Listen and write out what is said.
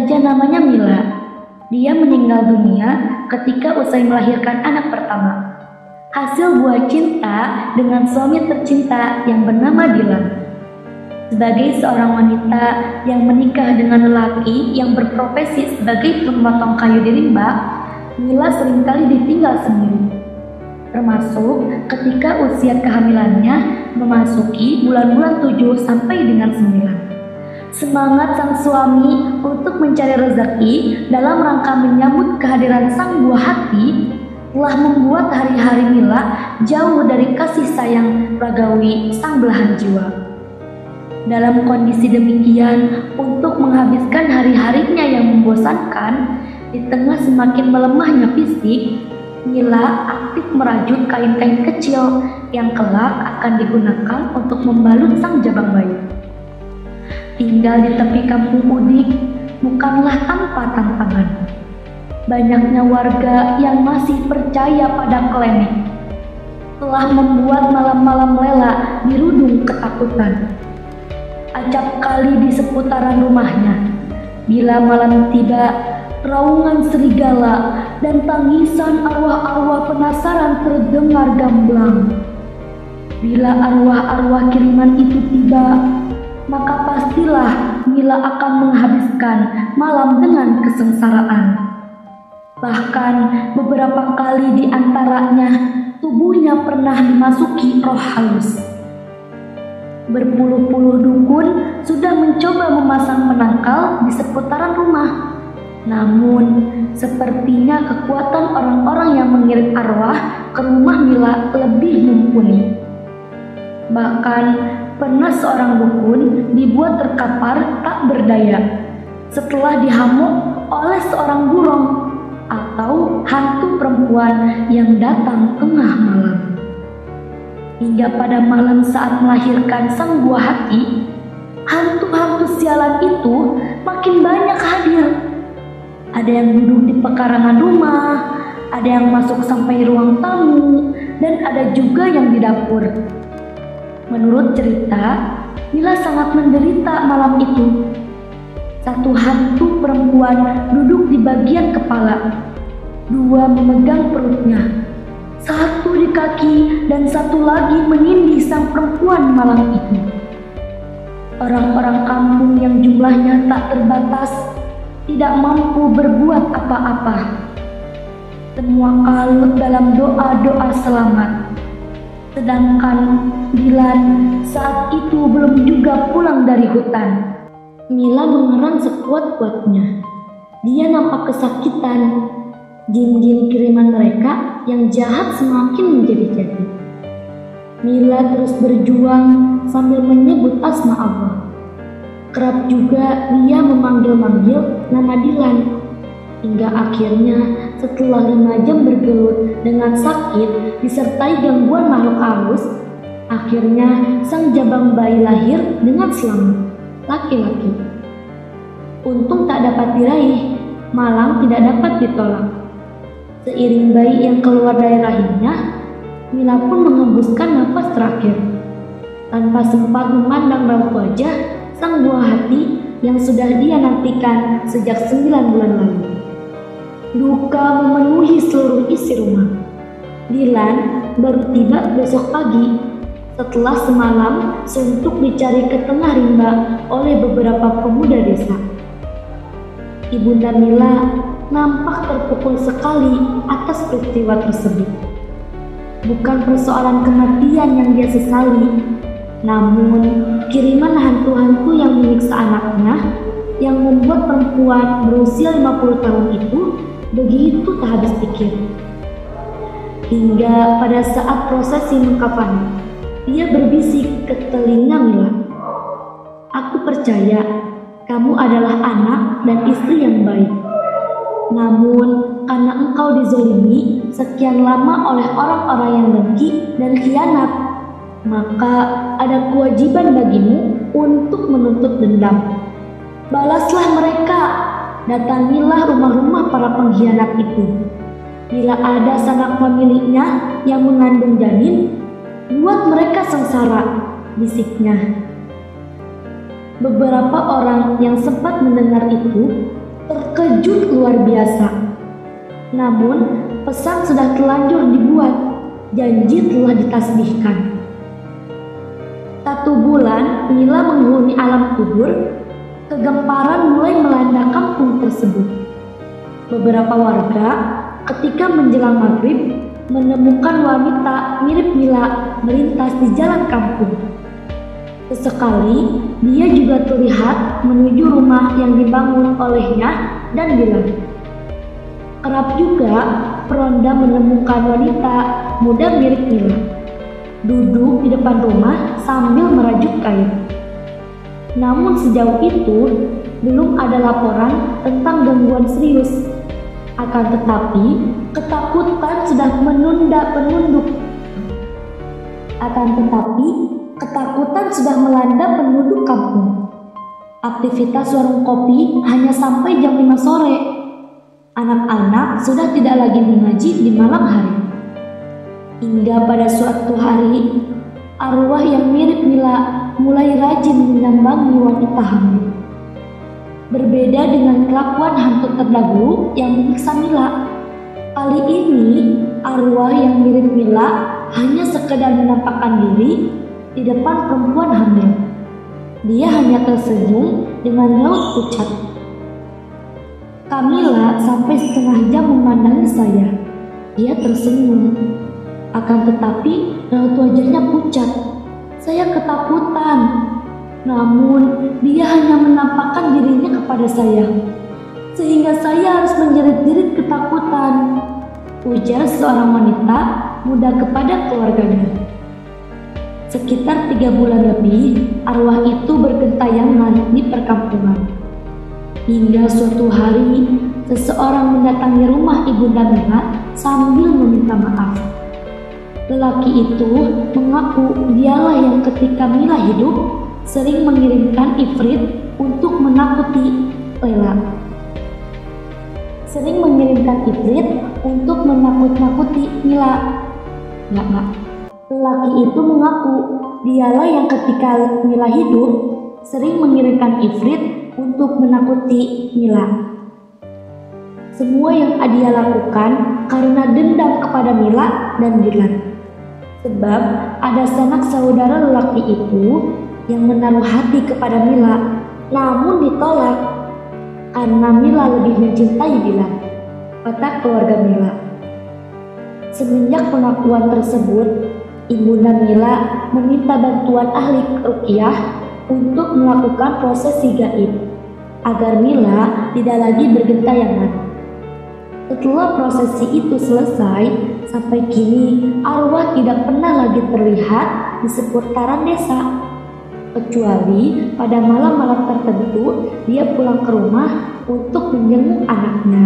remaja namanya Mila. Dia meninggal dunia ketika usai melahirkan anak pertama. Hasil buah cinta dengan suami tercinta yang bernama Dylan. Sebagai seorang wanita yang menikah dengan lelaki yang berprofesi sebagai pemotong kayu di rimba, Mila seringkali ditinggal sendiri. Termasuk ketika usia kehamilannya memasuki bulan-bulan 7 sampai dengan 9. Semangat sang suami untuk mencari rezeki dalam rangka menyambut kehadiran sang buah hati telah membuat hari-hari Mila jauh dari kasih sayang ragawi sang belahan jiwa. Dalam kondisi demikian, untuk menghabiskan hari-harinya yang membosankan, di tengah semakin melemahnya fisik, Mila aktif merajut kain-kain kecil yang kelak akan digunakan untuk membalut sang jabang bayi. Tinggal di tepi kampung Udik bukanlah tanpa tantangan. Banyaknya warga yang masih percaya pada klinik telah membuat malam-malam lela dirudung ketakutan. Acap kali di seputaran rumahnya, bila malam tiba, raungan serigala dan tangisan arwah-arwah penasaran terdengar gamblang. Bila arwah-arwah kiriman itu tiba, maka pastilah Mila akan menghabiskan malam dengan kesengsaraan. Bahkan beberapa kali di antaranya tubuhnya pernah dimasuki roh halus. Berpuluh-puluh dukun sudah mencoba memasang penangkal di seputaran rumah. Namun, sepertinya kekuatan orang-orang yang mengirim arwah ke rumah Mila lebih mumpuni. Bahkan, pernah seorang dukun dibuat terkapar tak berdaya setelah dihamuk oleh seorang burung atau hantu perempuan yang datang tengah malam. Hingga pada malam saat melahirkan sang buah hati, hantu-hantu sialan itu makin banyak hadir. Ada yang duduk di pekarangan rumah, ada yang masuk sampai ruang tamu, dan ada juga yang di dapur. Menurut cerita, Mila sangat menderita malam itu. Satu hantu perempuan duduk di bagian kepala, dua memegang perutnya, satu di kaki dan satu lagi menindih sang perempuan malam itu. Orang-orang kampung yang jumlahnya tak terbatas tidak mampu berbuat apa-apa. Semua kalut dalam doa-doa selamat. Sedangkan Dylan saat itu belum juga pulang dari hutan. Mila mengerang sekuat-kuatnya. Dia nampak kesakitan. Jin-jin kiriman mereka yang jahat semakin menjadi-jadi. Mila terus berjuang sambil menyebut asma Allah. Kerap juga dia memanggil-manggil nama Dylan. Hingga akhirnya setelah 5 jam bergelut dengan sakit disertai gangguan makhluk halus, akhirnya sang jabang bayi lahir dengan selamat, laki-laki. Untung tak dapat diraih, malang tidak dapat ditolak. Seiring bayi yang keluar dari rahimnya, Mila pun menghembuskan napas terakhir. Tanpa sempat memandang raut wajah sang buah hati yang sudah dia nantikan sejak 9 bulan lalu. Duka memenuhi seluruh isi rumah. Dylan baru tiba besok pagi setelah semalam suntuk dicari ke tengah rimba oleh beberapa pemuda desa. Ibunda Mila nampak terpukul sekali atas peristiwa tersebut. Bukan persoalan kematian yang dia sesali, namun kiriman hantu-hantu yang menyiksa anaknya yang membuat perempuan berusia 50 tahun itu begitu tak habis pikir. Hingga pada saat prosesi mengkafani, dia berbisik ke telinga Mila, "Aku percaya kamu adalah anak dan istri yang baik. Namun karena engkau dizolimi sekian lama oleh orang-orang yang dengki dan khianat, maka ada kewajiban bagimu untuk menuntut dendam. Balaslah mereka. Datangilah rumah-rumah para pengkhianat itu. Bila ada sanak familinya yang mengandung janin, buat mereka sengsara," bisiknya. Beberapa orang yang sempat mendengar itu luar biasa. Namun, pesan sudah telanjur dibuat, janji telah ditasbihkan. 1 bulan Mila menghuni alam kubur, kegemparan mulai melanda kampung tersebut. Beberapa warga ketika menjelang maghrib menemukan wanita mirip Mila melintas di jalan kampung. Sesekali dia juga terlihat menuju rumah yang dibangun olehnya dan bilang. Kerap juga peronda menemukan wanita muda mirip Mila duduk di depan rumah sambil merajut kain. Namun sejauh itu belum ada laporan tentang gangguan serius. Akan tetapi ketakutan sudah melanda penduduk kampung. Aktivitas warung kopi hanya sampai jam 5 sore. Anak-anak sudah tidak lagi mengaji di malam hari. Hingga pada suatu hari, arwah yang mirip Mila mulai rajin menyambangi wanita hamil. Berbeda dengan kelakuan hantu terdahulu yang menyiksa Mila, kali ini arwah yang mirip Mila hanya sekedar menampakkan diri di depan perempuan hamil. Dia hanya tersenyum dengan raut pucat. Kamila sampai setengah jam memandangi saya. Dia tersenyum. Akan tetapi raut wajahnya pucat. Saya ketakutan. Namun dia hanya menampakkan dirinya kepada saya. Sehingga saya harus menjerit-jerit ketakutan, ujar seorang wanita muda kepada keluarganya. Sekitar 3 bulan lebih, arwah itu bergentayangan di perkampungan. Hingga suatu hari, seseorang mendatangi rumah Ibunda Mila sambil meminta maaf. Lelaki itu mengaku dialah yang ketika Mila hidup sering mengirimkan ifrit untuk menakut-nakuti Mila. Lelaki itu mengaku dialah yang ketika Mila hidup sering mengirimkan ifrit untuk menakuti Mila. Semua yang dia lakukan karena dendam kepada Mila dan Dilan. Sebab ada sanak saudara lelaki itu yang menaruh hati kepada Mila, namun ditolak karena Mila lebih mencintai Dilan, kata keluarga Mila. Semenjak pengakuan tersebut, Ibunda Mila meminta bantuan ahli ruqyah untuk melakukan prosesi gaib agar Mila tidak lagi bergentayangan. Setelah prosesi itu selesai, sampai kini arwah tidak pernah lagi terlihat di seputaran desa, kecuali pada malam-malam tertentu dia pulang ke rumah untuk menjenguk anaknya.